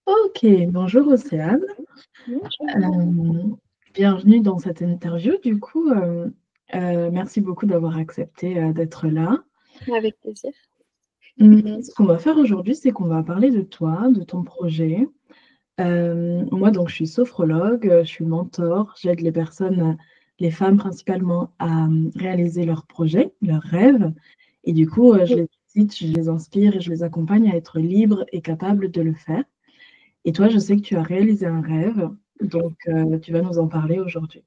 Ok, bonjour Océane. Bonjour. Euh, Bienvenue dans cette interview. Merci beaucoup d'avoir accepté d'être là. Avec plaisir. Ce qu'on va faire aujourd'hui, c'est qu'on va parler de toi, de ton projet. Moi, donc, je suis sophrologue, je suis mentor, j'aide les personnes, les femmes principalement, à réaliser leurs projets, leurs rêves. Et du coup, je les cite, je les inspire et je les accompagne à être libres et capables de le faire. Et toi, je sais que tu as réalisé un rêve, donc tu vas nous en parler aujourd'hui.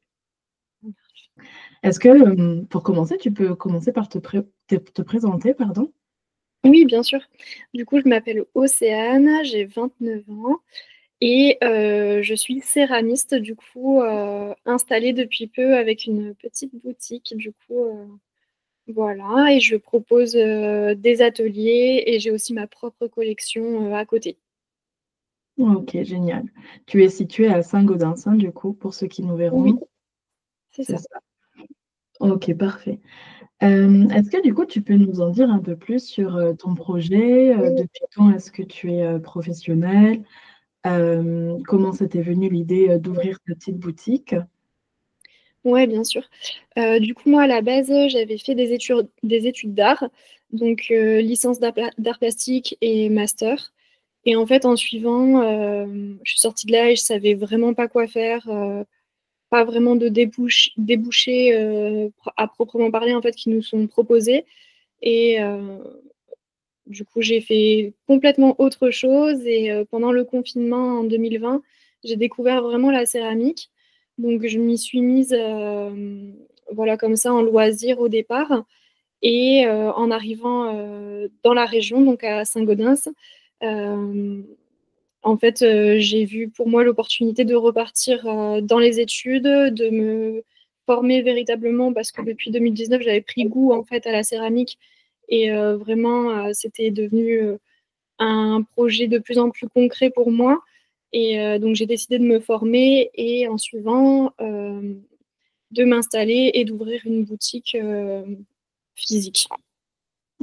Est-ce que, pour commencer, tu peux commencer par te présenter, pardon? Oui, bien sûr. Du coup, je m'appelle Océane, j'ai 29 ans et je suis céramiste, du coup, installée depuis peu avec une petite boutique. Du coup, voilà, et je propose des ateliers et j'ai aussi ma propre collection à côté. Ok, génial. Tu es située à Saint-Gaudenssin, du coup, pour ceux qui nous Oui, verront. c'est C'est ça. ça. Ok, parfait. Est-ce que, du coup, tu peux nous en dire un peu plus sur ton projet? Depuis quand est-ce que tu es professionnelle? Comment ça t'est venu l'idée d'ouvrir ta petite boutique? Ouais, bien sûr. Du coup, moi, à la base, j'avais fait des études d'art, donc licence d'art plastique et master. Et en fait, en suivant, je suis sortie de là et je savais vraiment pas quoi faire, pas vraiment de débouchés à proprement parler en fait qui nous sont proposés. Et du coup, j'ai fait complètement autre chose. Et pendant le confinement en 2020, j'ai découvert vraiment la céramique. Donc, je m'y suis mise, voilà, comme ça, en loisir au départ. Et en arrivant dans la région, donc à Saint-Gaudens, euh, en fait, j'ai vu pour moi l'opportunité de repartir dans les études, de me former véritablement parce que depuis 2019, j'avais pris goût en fait à la céramique et vraiment, c'était devenu un projet de plus en plus concret pour moi. Et donc, j'ai décidé de me former et en suivant, de m'installer et d'ouvrir une boutique physique.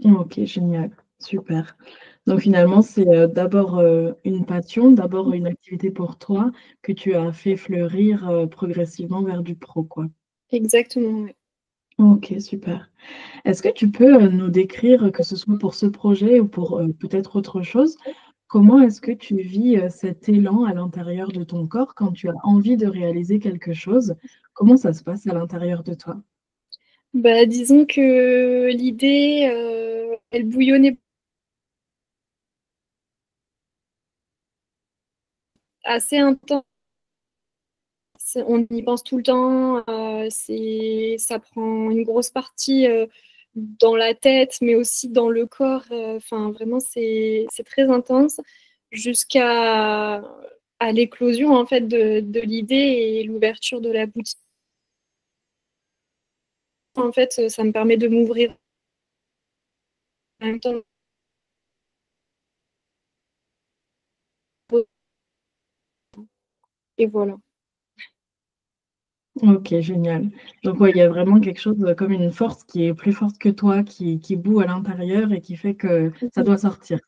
Ok, génial. Super. Donc finalement, c'est d'abord une passion, d'abord une activité pour toi que tu as fait fleurir progressivement vers du pro, quoi. Exactement, ouais. Ok, super. Est-ce que tu peux nous décrire, que ce soit pour ce projet ou pour peut-être autre chose, comment est-ce que tu vis cet élan à l'intérieur de ton corps quand tu as envie de réaliser quelque chose? Comment ça se passe à l'intérieur de toi? Bah, disons que l'idée, elle bouillonnait assez intense. On y pense tout le temps. Ça prend une grosse partie dans la tête, mais aussi dans le corps. Enfin, vraiment, c'est très intense jusqu'à l'éclosion en fait de l'idée et l'ouverture de la boutique. En fait, ça me permet de m'ouvrir en même temps. Et voilà. Ok, génial. Donc ouais, il y a vraiment quelque chose comme une force qui est plus forte que toi, qui bout à l'intérieur et qui fait que ça doit sortir.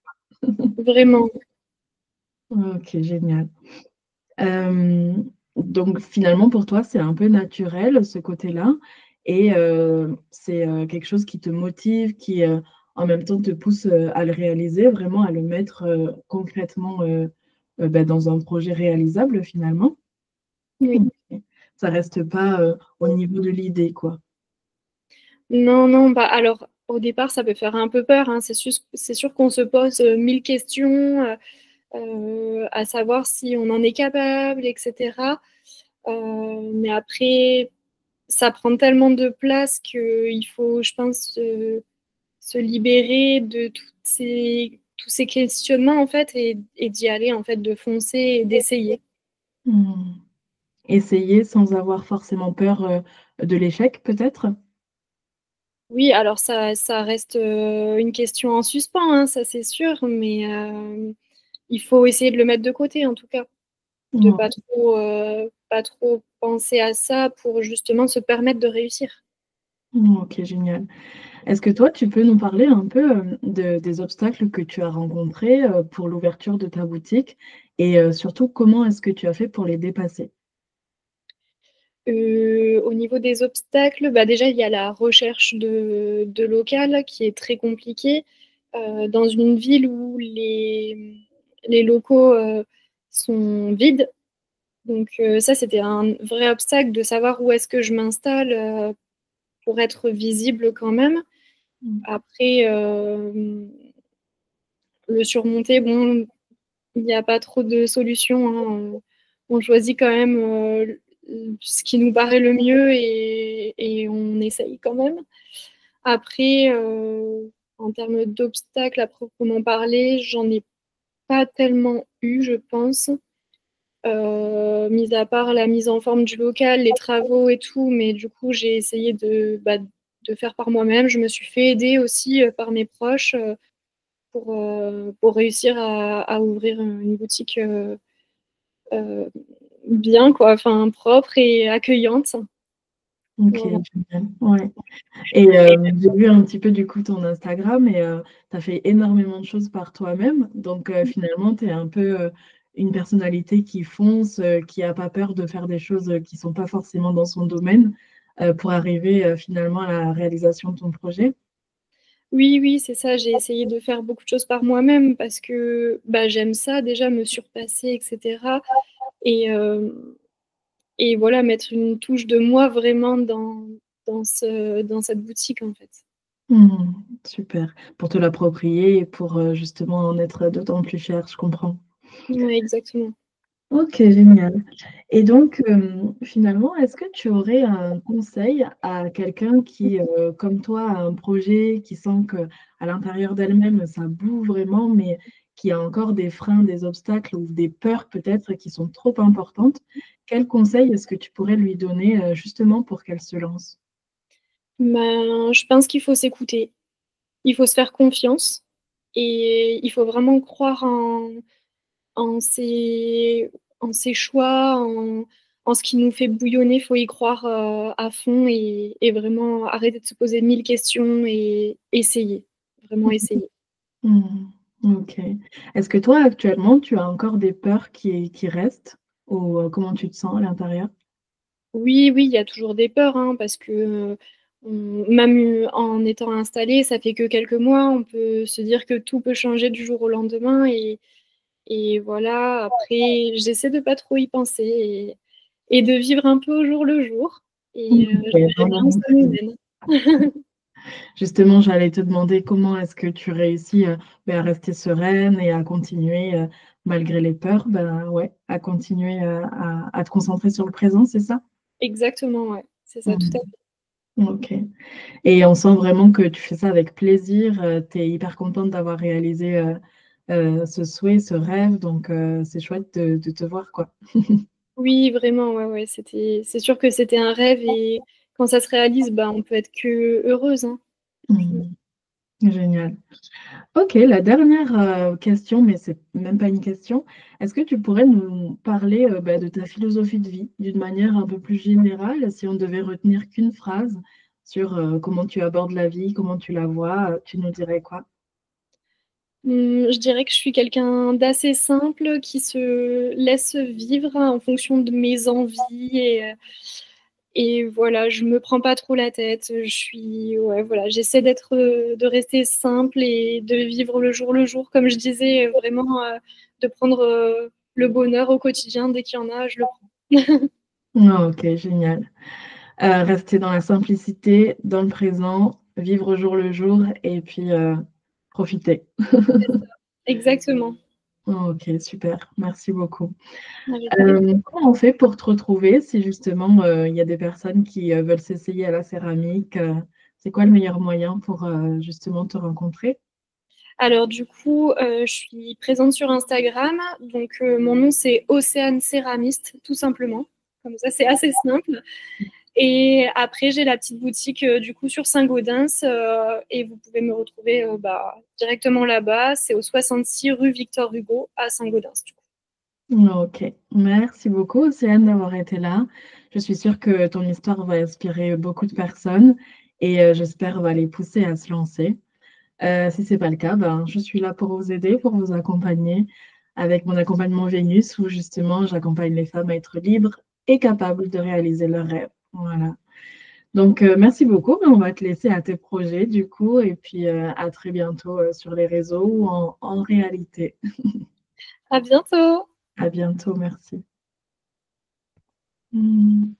Vraiment. Ok, génial. Euh, donc finalement, pour toi, c'est un peu naturel, ce côté-là, et c'est quelque chose qui te motive, qui en même temps te pousse à le réaliser, vraiment à le mettre concrètement dans un projet réalisable finalement. Oui. Ok. Ça reste pas au niveau de l'idée, quoi. Non, non, bah alors au départ, ça peut faire un peu peur, hein. C'est sûr qu'on se pose mille questions, à savoir si on en est capable, etc. Mais après, ça prend tellement de place qu'il faut, je pense, se libérer de tous ces questionnements en fait et d'y aller en fait, de foncer et d'essayer. Hmm. Essayer sans avoir forcément peur de l'échec, peut-être? Oui, alors ça reste une question en suspens, hein, ça c'est sûr, mais il faut essayer de le mettre de côté en tout cas, de pas trop penser à ça pour justement se permettre de réussir. OK, génial. Est-ce que toi, tu peux nous parler un peu, des obstacles que tu as rencontrés, pour l'ouverture de ta boutique et surtout comment est-ce que tu as fait pour les dépasser? Au niveau des obstacles, bah, déjà, il y a la recherche de local qui est très compliquée, dans une ville où les locaux, sont vides. Donc ça, c'était un vrai obstacle de savoir où est-ce que je m'installe, pour être visible quand même. Mmh. Après, le surmonter, bon, il n'y a pas trop de solutions, hein. On choisit quand même, ce qui nous paraît le mieux et on essaye quand même. Après, en termes d'obstacles à proprement parler, j'en ai pas tellement eu, je pense. Mis à part la mise en forme du local, les travaux et tout, mais du coup, j'ai essayé de faire par moi-même. Je me suis fait aider aussi par mes proches pour réussir à ouvrir une boutique euh, bien, quoi, enfin propre et accueillante. OK, Voilà. génial, ouais. Et j'ai vu un petit peu du coup ton Instagram et tu as fait énormément de choses par toi-même. Donc finalement, tu es un peu, une personnalité qui fonce, qui a pas peur de faire des choses, qui sont pas forcément dans son domaine, pour arriver, finalement à la réalisation de ton projet. Oui, oui, c'est ça. J'ai essayé de faire beaucoup de choses par moi-même parce que bah, j'aime ça, déjà me surpasser, etc. Et, euh, et voilà, mettre une touche de moi vraiment dans cette boutique, en fait. Mmh. Super. Pour te l'approprier et pour, justement en être d'autant plus fier, je comprends. Ouais, exactement. OK, génial. Et donc, finalement, est-ce que tu aurais un conseil à quelqu'un qui, comme toi, a un projet, qui sent qu'à l'intérieur d'elle-même, ça bout vraiment, mais qui a encore des freins, des obstacles ou des peurs peut-être qui sont trop importantes? Quel conseil est-ce que tu pourrais lui donner, justement pour qu'elle se lance? Ben, je pense qu'il faut s'écouter, il faut se faire confiance et il faut vraiment croire en ses, en ses choix, en ce qui nous fait bouillonner. Il faut y croire à fond et vraiment arrêter de se poser 1000 questions et essayer, vraiment essayer. Mmh. OK. Est-ce que toi, actuellement, tu as encore des peurs qui restent ou, comment tu te sens à l'intérieur? Oui, oui, il y a toujours des peurs, hein, parce que même en étant installé, ça fait que quelques mois, on peut se dire que tout peut changer du jour au lendemain et voilà. Après, j'essaie de pas trop y penser et de vivre un peu au jour le jour. Et OK, je verrai bien où vraiment ça nous mène. justement, j'allais te demander comment est-ce que tu réussis, à rester sereine et à continuer, malgré les peurs, ben, ouais, à continuer, à te concentrer sur le présent, c'est ça? Exactement, ouais, c'est ça, tout à Mmh. fait. OK, et on sent vraiment que tu fais ça avec plaisir, tu es hyper contente d'avoir réalisé, ce souhait, ce rêve, donc c'est chouette de te voir, quoi. Oui, vraiment, ouais, ouais, c'est sûr que c'était un rêve et quand ça se réalise, bah, on peut être que heureuse, hein, au final. Mmh. Génial. OK, la dernière, question, mais c'est même pas une question. Est-ce que tu pourrais nous parler, de ta philosophie de vie, d'une manière un peu plus générale? Si on devait retenir qu'une phrase sur, comment tu abordes la vie, comment tu la vois, tu nous dirais quoi? Je dirais que je suis quelqu'un d'assez simple qui se laisse vivre en fonction de mes envies et voilà, je me prends pas trop la tête. Je suis ouais, voilà, j'essaie de rester simple et de vivre le jour, comme je disais, vraiment, de prendre, le bonheur au quotidien. Dès qu'il y en a, je le prends. Ah OK, génial. Rester dans la simplicité, dans le présent, vivre au jour le jour et puis, profiter. C'est ça, exactement. OK, super, merci beaucoup. Avec plaisir. Comment on fait pour te retrouver si justement, il y a des personnes qui, veulent s'essayer à la céramique, c'est quoi le meilleur moyen pour, justement te rencontrer? Alors du coup, je suis présente sur Instagram, donc mon nom c'est Océane Céramiste, tout simplement. Comme ça, c'est assez simple. Et après, j'ai la petite boutique du coup sur Saint-Gaudens et vous pouvez me retrouver bah, directement là-bas. C'est au 66 rue Victor Hugo à Saint-Gaudens. Du coup. OK. Merci beaucoup Océane d'avoir été là. Je suis sûre que ton histoire va inspirer beaucoup de personnes et j'espère les pousser à se lancer. Si c'est pas le cas, ben, je suis là pour vous aider, pour vous accompagner avec mon accompagnement Vénus où justement j'accompagne les femmes à être libres et capables de réaliser leurs rêves. Voilà. Donc, merci beaucoup. On va te laisser à tes projets du coup et puis, à très bientôt, sur les réseaux ou en réalité. À bientôt! À bientôt, merci. Mmh.